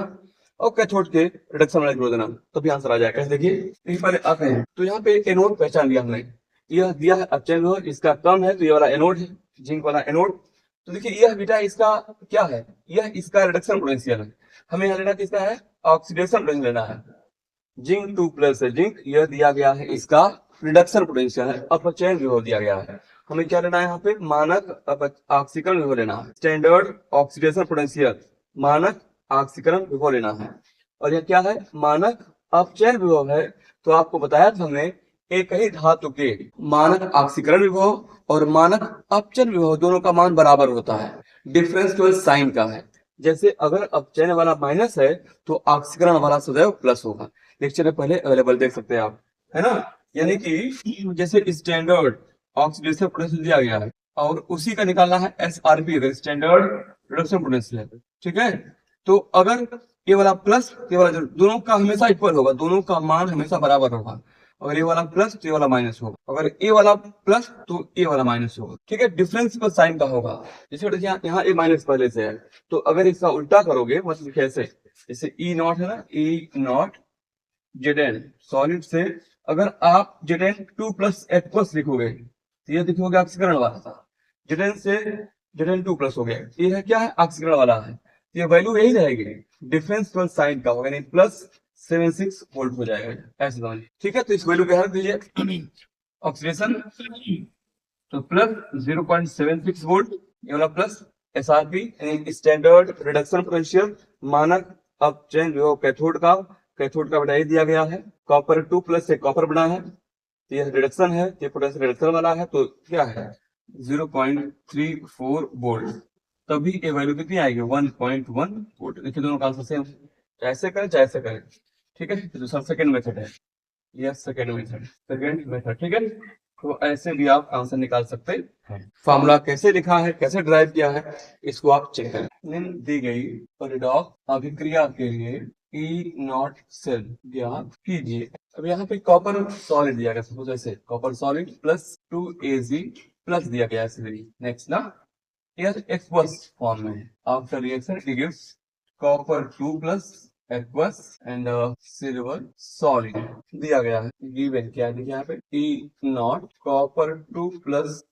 और कैथोड के रिडक्शन वाले जोड़ देना, तभी आंसर आ जाएगा। देखिए पहले आते हैं, तो यहाँ पे एनोड पहचान लिया हमने, यह दिया है अपचयन विभव, इसका कम है तो ये वाला एनोड है, जिंक वाला एनोड। तो देखिए यह बेटा इसका क्या है, यह इसका रिडक्शन पोटेंशियल है। हमें यहाँ लेना किसका है, ऑक्सीडेशन पोटेंशियल लेना है। जिंक 2+ है जिंक, यह दिया गया है इसका रिडक्शन पोटेंशियल है, अपचयन विभव दिया गया है। हमें क्या लेना है यहाँ पे, मानक ऑक्सीकरण विभव लेना है, स्टैंडर्ड ऑक्सीडेशन पोटेंशियल, मानक ऑक्सीकरण विभव लेना है। और यह क्या है, मानक अपचयन विभव है। तो आपको बताया था हमने, एक ही धातु के मानक ऑक्सीकरण विभव और मानक अपचयन विभव दोनों का मान बराबर होता है, डिफरेंस केवल साइन का है। जैसे अगर अपचयन वाला माइनस है तो ऑक्सीकरण वाला सदैव प्लस होगा। लेक्चर में पहले अवेलेबल देख सकते हैं आप, है ना। यानी कि जैसे स्टैंडर्ड ऑक्सीडेशन पोटेंशियल दिया गया है और उसी का निकालना है SRP, स्टैंडर्ड रिडक्शन पोटेंशियल, ठीक है। तो अगर ये वाला प्लस ये वाला, दोनों का हमेशा इक्वल होगा, दोनों का मान हमेशा बराबर होगा। अगर ये वाला प्लस तो ये वाला माइनस होगा, अगर ये वाला प्लस तो ये वाला माइनस होगा, ठीक है। डिफरेंस पर साइन का होगा। जैसे देखिए यहाँ ये माइनस पहले से है, तो अगर इसका उल्टा करोगे मतलब कैसे, जैसे E0 है ना, E0 Zn सॉलिड से अगर आप Zn 2+ एक्वस लिखोगे तो ये देखोगे ऑक्सीकरण वाला था, Zn से Zn 2+ हो गया, ये है क्या है, ऑक्सीकरण वाला है, तो ये वैल्यू यही रहेगी, डिफरेंस केवल साइन का होगा, यानी +76 वोल्ट हो जाएगा, ऐसे समझिए, ठीक है। तो इस वैल्यू पे रख दीजिए ऑक्सीडेशन, तो +0.76 वोल्ट, ये वाला प्लस SRP यानी स्टैंडर्ड रिडक्शन पोटेंशियल, मानक अपचयन विभव कैथोड का, कैथोड का बेटा दिया गया है, कॉपर 2+ से कॉपर बना है, तो यह रिडक्शन है, ये पोटेंशियल रिडक्शन वाला है, तो क्या है 0.34 वोल्ट। तभी ये वैल्यू कितनी आएगी 1.1 वोल्ट। देखिए दोनों का आंसर सेम, चाहे ऐसे करें चाहे ऐसे करें। ठीक है, तो दूसरा सेकंड मेथड है, यह सेकंड मेथड। ठीक है, तो ऐसे भी आप आंसर निकाल सकते हैं। फॉर्मूला कैसे लिखा है, कैसे ड्राइव किया है, इसको आप चेक करें। निम्न दी गई परिणाम अभिक्रिया के लिए ई नॉट सेल ज्ञात कीजिए। अब यहाँ पे कॉपर सॉलिड दिया गया, सपोज ऐसे copper solid plus 2Ag plus दिया गया ऐसे। नेक्स्ट ना, यह एक्वस फॉर्म में है। After reaction it gives copper 2 plus aqueous and silver solid दिया गया है। गिवन क्या है यहाँ पे, E naught copper 2 plus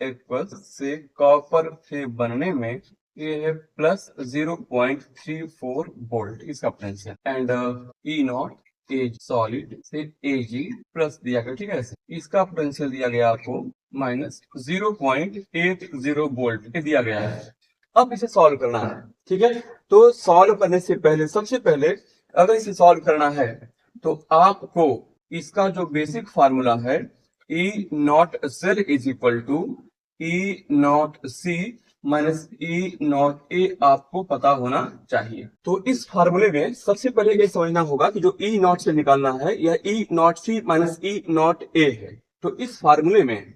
aqueous से कॉपर के बनने में ये है प्लस 0.34 वोल्ट इसका potential, and E naught Ag solid से Ag प्लस दिया गया। ठीक है, इसका पोटेंशियल दिया गया आपको माइनस 0.80 वोल्ट दिया गया है। अब इसे सॉल्व करना है। ठीक है, तो सॉल्व करने से पहले सबसे पहले अगर इसे सॉल्व करना है तो आपको इसका जो बेसिक फार्मूला है E naught cell is equal to E naught C minus E naught A आपको पता होना चाहिए। तो इस फार्मूले में सबसे पहले ये समझना होगा कि जो ई नॉट से निकालना है यह E naught C minus E naught A है। तो इस फार्मूले में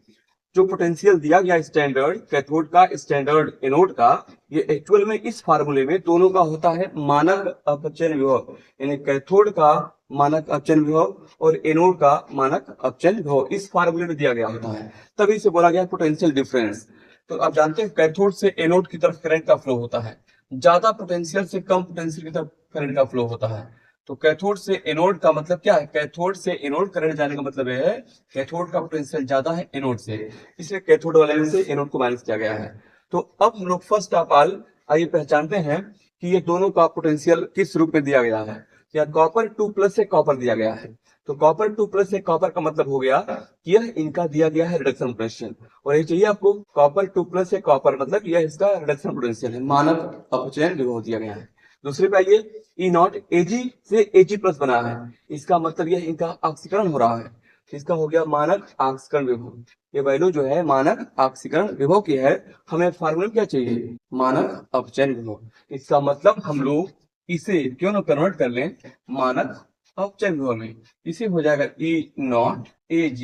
जो पोटेंशियल दिया गया स्टैंडर्ड कैथोड का, स्टैंडर्ड एनोड का, ये एक्चुअल में इस फार्मूले में दोनों का होता है मानक अपचयन विभव, यानी कैथोड का मानक अपचयन विभव और एनोड का मानक अपचयन विभव इस फार्मूले में दिया गया होता है, तभी से बोला गया पोटेंशियल डिफरेंस। तो आप जानते हैं कैथोड से एनोड की तरफ करंट का फ्लो होता है, ज्यादा पोटेंशियल से कम पोटेंशियल की तरफ करंट का फ्लो होता है। तो कैथोड से एनोड का मतलब क्या है, कैथोड से एनोड करंट जाने का मतलब यह है कैथोड का पोटेंशियल ज्यादा है एनोड से, इसलिए कैथोड वाले में से एनोड को माइनस किया गया है। तो अब हम लोग फर्स्ट ऑफ ऑल आइए पहचानते हैं कि ये दोनों का पोटेंशियल किस रूप में दिया गया है। या कॉपर 2 प्लस से कॉपर दिया गया है, तो कॉपर 2 प्लस से कॉपर का मतलब हो गया कि यह इनका दिया गया है रिडक्शन पोटेंशियल, और ये चाहिए आपको कॉपर 2 प्लस से कॉपर मतलब यह इसका रिडक्शन पोटेंशियल है, मानक अपचयन विभव दिया गया है। दूसरे पे आइए, ई नॉट Ag से Ag प्लस बना है, इसका मतलब यह इनका ऑक्सीकरण हो रहा है, इसका हो गया मानक ऑक्सीकरण विभव। ये वैल्यू जो है मानक ऑक्सीकरण विभव की है, हमें फार्मूला क्या चाहिए मानक अपचयन विभव। इसका मतलब हम लोग इसे क्यों ना कन्वर्ट कर लें मानक अपचयन विभव में, इसे हो जाएगा E not Ag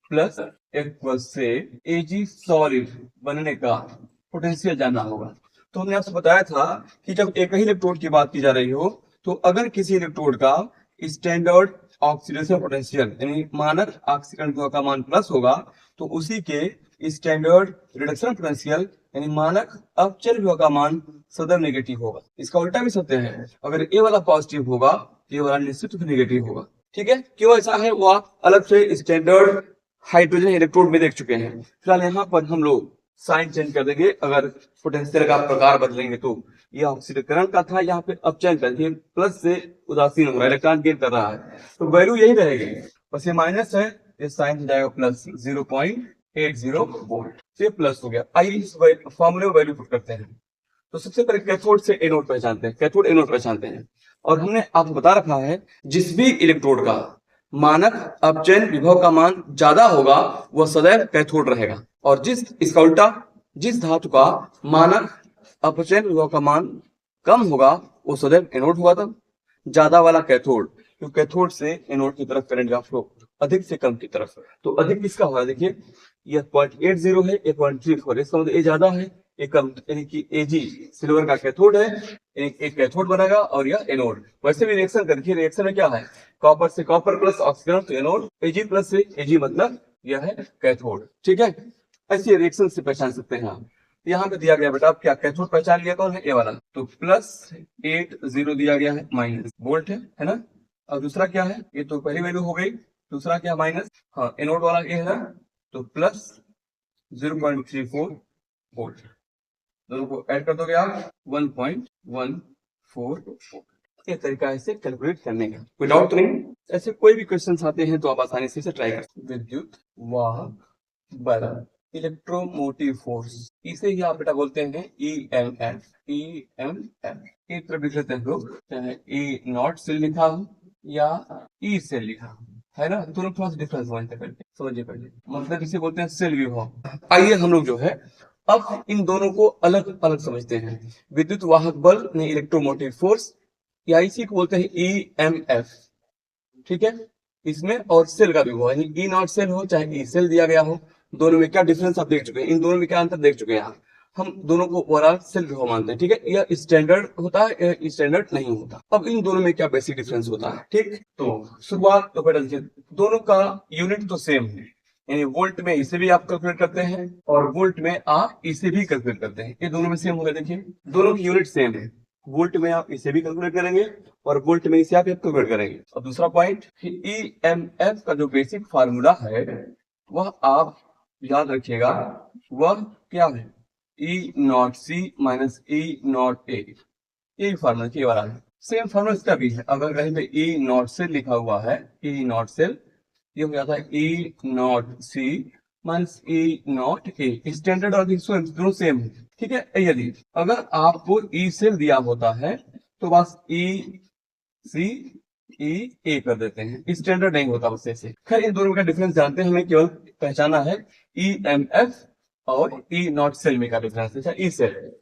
plus equal से Ag सॉलिड बनने का पोटेंशियल जानना होगा। तो हमने आपसे बताया था कि जब एक ही इलेक्ट्रोड की बात की जा रही हो तो अगर किसी इलेक्ट्रोड का स्टैंडर्ड ऑक्सीडेशन पोटेंशियल यानी मानक ऑक्सीकरण विभव का मान प्लस होगा तो उसी के स्टैंडर्ड रिडक्शन पोटेंशियल यानी मानक अपचयन विभव का मान सदैव नेगेटिव होगा। इसका उल्टा भी सत्य है, अगर ए वाला पॉजिटिव होगा ये वाला निश्चित रूप से नेगेटिव होगा। ठीक है, क्यों ऐसा है वो आप अलग से स्टैंडर्ड हाइड्रोजन इलेक्ट्रोड में देख चुके हैं। फिलहाल यहाँ पर हम लोग साइन चेंज कर देंगे, अगर पोटेंशियल का प्रकार बदलेंगे तो ये ऑक्सीकरण का था, यहाँ पे अपचयन का, ये प्लस से उदासीन हो रहा है, इलेक्ट्रॉन गेन कर रहा है, तो वैल्यू यही रहेगी, बस ये माइनस है, ये साइन हो जाएगा प्लस 0.80 वोल्ट, ये प्लस हो गया। आइए इस फॉर्मूले में वैल्यू पुट करते हैं। तो सबसे पहले कैथोड से एनोड पहचानते हैं, कैथोड एनोड पहचानते हैं, और हमने आपको बता रखा है जिस भी इलेक्ट्रोड का मानक अपचयन विभव का मान ज्यादा होगा वह सदैव कैथोड रहेगा, और जिस इसका उल्टा जिस धातु का मानक अपचयन विभव का मान कम होगा वो सदैव एनोड होगा। तब ज्यादा वाला कैथोड, क्योंकि कैथोड से एनोड की तरफ करंट का फ्लो अधिक से कम की तरफ, तो अधिक किसका होगा, देखिए यह 0.80 है, ये 0.34, इसका मतलब ए ज्यादा है एक कम, यानी कि Ag सिल्वर का कैथोड है, एक कैथोड बनेगा और यह एनोड। वैसे भी रिएक्शन करके रिएक्शन में क्या है कॉपर से कॉपर प्लस ऑक्सीजन तो एनोड, Ag प्लस से Ag मतलब यह है कैथोड। ठीक है, ऐसे रिएक्शन से पहचान सकते हैं आप। यहाँ पे दिया गया बेटा, आप क्या कैथोड पहचान लिया कौन है ए वाला, तो प्लस 80 दिया गया है माइनस वोल्ट है ना। और दूसरा क्या है, ये तो पहली वैल्यू हो गई, दूसरा क्या माइनस, हाँ एनोड वाला ये है ना, तो प्लस 0.34 वोल्ट, दोनों को ऐड कर दोगे आप 1.14 वोल्ट। ये तरीका है इसे कैलकुलेट करने का, कोई डाउट तो नहीं। ऐसे कोई भी क्वेश्चंस आते हैं तो आप आसानी से इसे ट्राई कर सकते हैं। विद्युत वाहक बल इलेक्ट्रोमोटिव फोर्स, इसे ही आप बेटा बोलते हैं EMF। एक तरफ लिख लेते हैं लोग, चाहे E नॉट से लिखा हो या E से लिखा हो, है ना, दोनों थोड़ा सा डिफरेंस समझते हैं पहले, समझिए पहले, मतलब इसे बोलते हैं सेल विभव। आइए हम लोग जो है अब इन दोनों को अलग अलग समझते हैं। विद्युत वाहक बल ने इलेक्ट्रोमोटिव फोर्स, या इसी को बोलते हैं ईएमएफ, ठीक है, इसमें, और सेल का विभव यानी ई नॉट सेल हो चाहे ई सेल दिया गया हो, दोनों में क्या डिफरेंस आप देख चुके हैं, इन दोनों में क्या अंतर देख चुके हैं आप। हम दोनों को ओवरऑल सेल विभव मानते हैं, ठीक है, यह स्टैंडर्ड होता है, यह स्टैंडर्ड नहीं होता। अब इन दोनों में क्या बेसिक डिफरेंस होता है, ठीक, तो शुरुआत तो बेटा देखिए, दोनों का यूनिट तो सेम है, यानी वोल्ट में इसे भी आप कैलकुलेट करते हैं और वोल्ट में आप इसे भी कैलकुलेट करते हैं, ये दोनों में सेम होगा। देखिए दोनों की यूनिट सेम है, वोल्ट में आप इसे भी कैलकुलेट करेंगे और वोल्ट में इसे आप कैलकुलेट करेंगे। और दूसरा पॉइंट कि ईएमएफ का जो बेसिक फार्मूला है वह आप याद रखिएगा, वह क्या है, E naught C minus E naught A, यही फार्मूला के वाला है, सेम फार्मूला इसका भी है। अगर कहीं पे ई नॉट सेल लिखा हुआ है, ई नॉट सेल, ये हो जाता है E naught C minus E naught A, standard और दोनों सेम है, ठीक है। यदि अगर आपको ई सेल दिया होता है तो बस ई सी ई ए कर देते हैं, स्टैंडर्ड नहीं होता उससे से। खैर इन दोनों का डिफरेंस जानते हैं, हमें केवल पहचाना है ई एम एफ और ई नॉट सेल में का डिफरेंस है, ई सेल,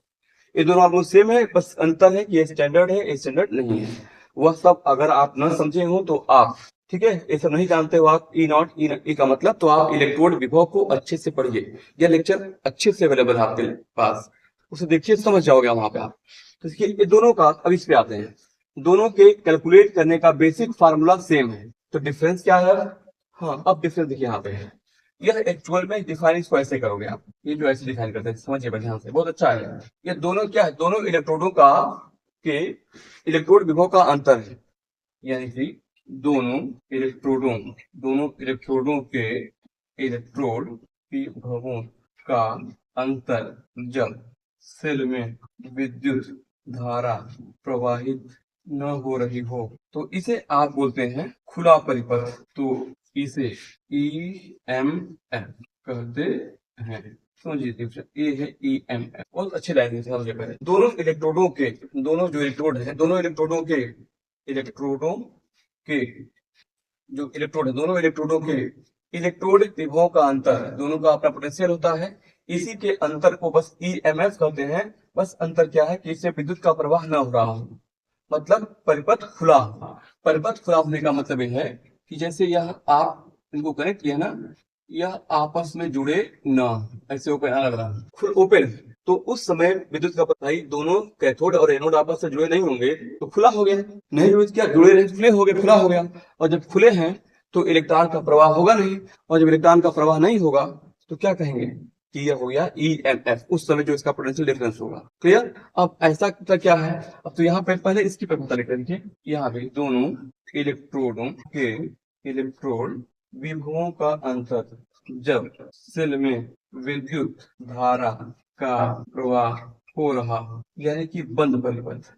ये दोनों ऑलमोस्ट सेम है, बस अंतर है कि ये स्टैंडर्ड है, ये स्टैंडर्ड नहीं है। वह सब अगर आप न समझे हो तो आप, ठीक है, ये सब नहीं जानते हो आप ई नॉट ई का मतलब, तो आप इलेक्ट्रोड विभव को अच्छे से पढ़िए, यह लेक्चर अच्छे से अवेलेबल है आपके पास, उसे देखिए समझ जाओगे वहां पे आप। तो देखिए ये दोनों का, अब इस पे आते हैं, दोनों के कैलकुलेट करने का बेसिक फार्मूला सेम है, तो डिफरेंस क्या है। हाँ अब डिफरेंस देखिए यहाँ पे है, यह एक्चुअल में डिफाइन इसको ऐसे करोगे आप, ये जो ऐसे डिफाइन करते हैं समझिए ध्यान से, बहुत अच्छा है। ये दोनों क्या है, दोनों इलेक्ट्रोडों का के इलेक्ट्रोड विभव का अंतर है, यानी कि दोनों इलेक्ट्रोडों के इलेक्ट्रोड विभवों का अंतर जब सेल में विद्युत धारा प्रवाहित न हो रही हो तो इसे आप बोलते हैं खुला परिपथ, तो इसे ई एम एफ कहते हैं। समझिए ये है ई एम एफ, बहुत अच्छे लाइन से समझिए पहले। दोनों इलेक्ट्रोडों के, दोनों जो इलेक्ट्रोड है, दोनों इलेक्ट्रोडों के जो इलेक्ट्रोड है, दोनों इलेक्ट्रोडों के इलेक्ट्रोड विभव का अंतर, दोनों का अपना पोटेंशियल होता है, इसी के अंतर को बस ईएमएफ कहते हैं। बस अंतर क्या है कि इससे विद्युत का प्रवाह न हो रहा हो, मतलब परिपथ खुला। परिपथ खुला होने का मतलब यह है कि जैसे यह आप इनको कनेक्ट किया ना, यह आपस में जुड़े ना, ऐसे ओपन अलग रहा ओपन, तो उस समय विद्युत का भाई दोनों कैथोड और एनोड आपस से जुड़े नहीं होंगे तो खुला हो गया, नहीं जुड़े क्या, जुड़े रहे खुले हो गए, खुला हो गया। और जब खुले हैं तो इलेक्ट्रॉन का प्रवाह होगा नहीं, और जब इलेक्ट्रॉन का प्रवाह नहीं होगा तो क्या कहेंगे कि यह हो गया ईएमएफ, उस समय जो इसका पोटेंशियल डिफरेंस होगा। क्लियर। अब ऐसा क्या है, अब तो यहाँ पे पहले इसकी पता लिख लीजिए, यहाँ पे दोनों इलेक्ट्रोडों के इलेक्ट्रोड विभवों का अंतर जब सेल में विद्युत धारा का प्रवाह हो रहा यानी कि बंद परिपथ,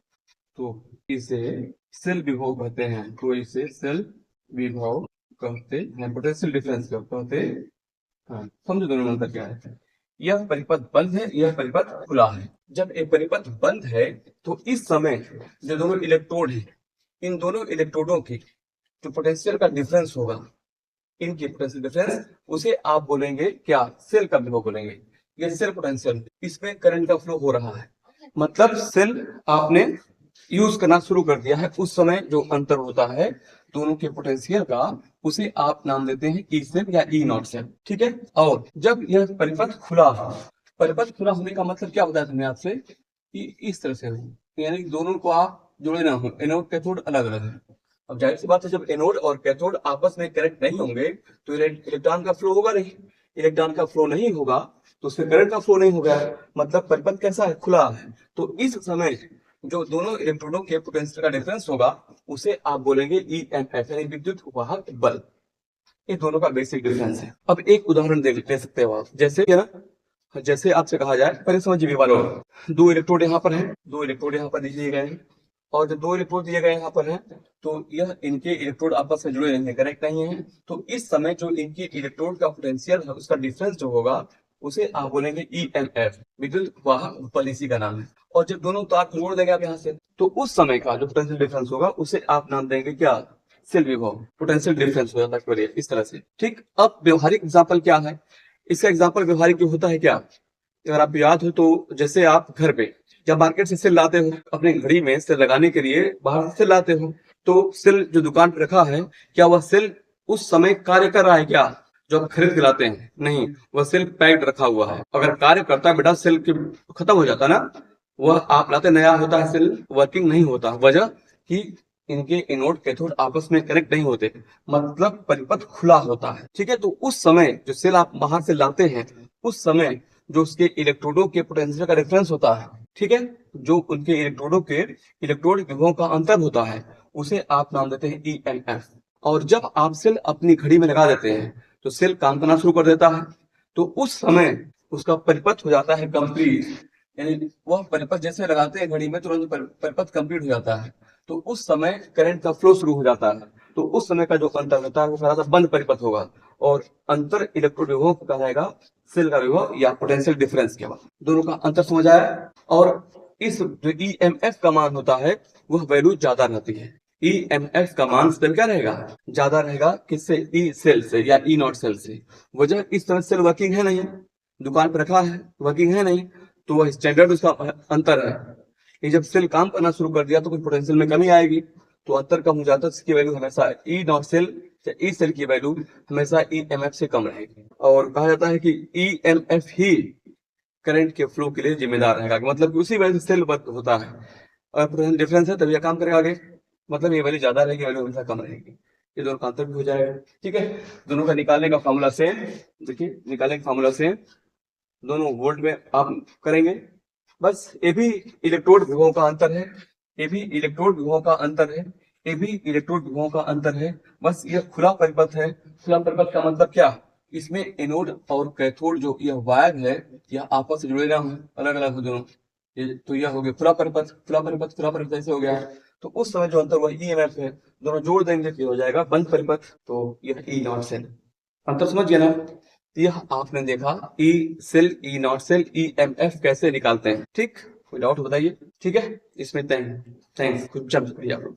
तो इसे सेल विभव कहते हैं, तो इसे सेल विभव कहते हैं, पोटेंशियल डिफरेंस कहते हैं। समझो दोनों में अंतर क्या है, यह परिपथ बंद है, यह परिपथ खुला है। जब एक परिपथ बंद है तो इस समय जो दोनों इलेक्ट्रोड है, इन दोनों इलेक्ट्रोडों की जो पोटेंशियल का डिफरेंस होगा, इनकी पोटेंशियल डिफरेंस, उसे आप बोलेंगे क्या, सेल का विभव बोलेंगे। ये सेल पोटेंशियल, इसमें करंट का फ्लो हो रहा है, मतलब सेल आपने यूज करना शुरू कर दिया है, उस समय जो अंतर होता है दोनों के पोटेंशियल का, उसे आप नाम देते हैं ई सेल या ई नॉट सेल, ठीक है। और जब यह परिपथ खुला, परिपथ खुला होने का मतलब क्या होता है तुमने आपसे कि इस तरह से हो, यानी दोनों को आप जुड़े ना हो, एनोड कैथोड अलग अलग है। अब जाहिर सी बात है जब एनोड और कैथोड आपस में कनेक्ट नहीं होंगे तो इलेक्ट्रॉन का फ्लो होगा नहीं, इलेक्ट्रॉन का फ्लो नहीं होगा तो उसमें करंट का फ्लो नहीं होगा, मतलब परिपथ कैसा है, खुला है। तो इस समय जो दोनों इलेक्ट्रोडों के पोटेंशियल का डिफरेंस होगा उसे आप बोलेंगे ईएमएफ, यानी विद्युत वाहक बल। ये दोनों का बेसिक डिफरेंस है। अब एक उदाहरण दे सकते हो आप, जैसे क्या ना, जैसे आपसे कहा जाए, पहले समझिए वालों, दो इलेक्ट्रोड यहाँ पर है, दो इलेक्ट्रोड यहाँ पर दिए गए हैं, और जो दो इलेक्ट्रोड दिए गए यहाँ पर हैं तो यह इनके इलेक्ट्रोड आपस में जुड़े नहीं है, कनेक्ट नहीं है, तो इस समय जो इनकी इलेक्ट्रोड का पोटेंशियल है उसका डिफरेंस जो होगा उसे आप बोलेंगे ईएमएफ, विद्युत वाहक बल इसी का नाम है। और जब दोनों तार जोड़ देंगे आप यहाँ से तो उस समय का जो पोटेंशियल डिफरेंस होगा उसे आप नाम देंगे क्या, सेल विभव, पोटेंशियल डिफरेंस हो जाता है केवल इस तरह से। ठीक, अब व्यवहारिक एग्जाम्पल क्या है, इसका एग्जाम्पल व्यवहारिक जो होता है क्या, अगर आप याद हो तो जैसे आप घर पे जब मार्केट से सेल लाते हो, अपने घड़ी में सेल लगाने के लिए बाहर से सेल लाते हो, तो सेल जो दुकान पे रखा है, क्या वह सेल उस समय कार्य कर रहा है क्या जो आप खरीद के लाते हैं? नहीं, वह सेल पैक्ड रखा हुआ है। अगर कार्य करता बेटा सेल के खत्म हो जाता ना, वह आप लाते नया होता है, सेल वर्किंग नहीं होता। वजह कि इनके एनोड कैथोड आपस में कनेक्ट नहीं होते, मतलब परिपथ खुला होता है। ठीक है, तो उस समय जो सेल आप बाहर से लाते हैं, उस समय जो उसके इलेक्ट्रोडों के पोटेंशियल का डिफरेंस होता है, ठीक है, जो उनके इलेक्ट्रोडों के इलेक्ट्रोड विभवों का अंतर होता है, उसे आप नाम देते हैं EMF। और जब आप सेल अपनी घड़ी में लगा देते हैं तो सेल काम करना शुरू कर देता है, तो उस समय उसका परिपथ हो जाता है कंप्लीट, यानी वह परिपथ जैसे लगाते हैं घड़ी में तुरंत परिपथ कंप्लीट हो जाता है, तो उस समय करंट का फ्लो शुरू हो जाता है। तो उस समय का जो अंतर होता है वो कहलाता है बंद परिपथ होगा, और अंतर इलेक्ट्रोड विभव को कहलाएगा सेल का विभव या पोटेंशियल डिफरेंस के बाद। दोनों का अंतर समझ आया। और इस जो EMF का मान होता है वह वैल्यू ज्यादा रहती है। EMF का मान सेल क्या रहेगा, ज्यादा रहेगा, किससे, ई सेल से या ई नॉट सेल से। वजह इस तरह सेल वर्किंग है नहीं, दुकान पर रखा है, वर्किंग है नहीं, तो वह स्टैंडर्ड उसका अंतर है। ये जब सेल काम करना शुरू कर दिया तो कुछ पोटेंशियल में कमी आएगी, तो अंतर कम हो जाता है, इसकी वैल्यू हमेशा ई नॉट सेल या ई सेल की वैल्यू हमेशा EMF से कम रहेगी। और कहा जाता है कि EMF ही करंट के फ्लो के लिए जिम्मेदार रहेगा, मतलब कि उसी वजह से सेल वर्क होता है। और पोटेंशियल डिफरेंस है तभी यह काम करेगा आगे, मतलब ये वैल्यू ज्यादा रहेगी, वैल्यू हमेशा कम रहेगी। ये दोनों का अंतर भी हो जाएगा। ठीक है, दोनों का निकालने का फॉर्मूला सेम, देखिए निकालने का फॉर्मूला सेम, दोनों वोल्ट में आप करेंगे। बस ये भी इलेक्ट्रोड विभवों का अंतर है, ये भी इलेक्ट्रोड विभवों का अंतर है, ये भी इलेक्ट्रोड विभवों का अंतर है। बस यह खुला परिपथ है। खुला परिपथ का मतलब क्या, इसमें एनोड और कैथोड जो यह वायर है यह आपस से जुड़े ना हो, अलग अलग हो दोनों। ये तो यह हो गया खुला परिपथ, खुला परिपथ, खुला परिपथ ऐसे हो गया। तो उस समय जो अंतर हुआ EMF है, दोनों जोड़ देंगे तो हो जाएगा बंद परिपथ, तो यह ई नॉट सेल। अंतर समझ गया ना। यह आपने देखा E cell, E naught cell, EMF कैसे निकालते हैं। ठीक, कोई डाउट बताइए। ठीक है, इसमें थैंक्स, कुछ आप लोग।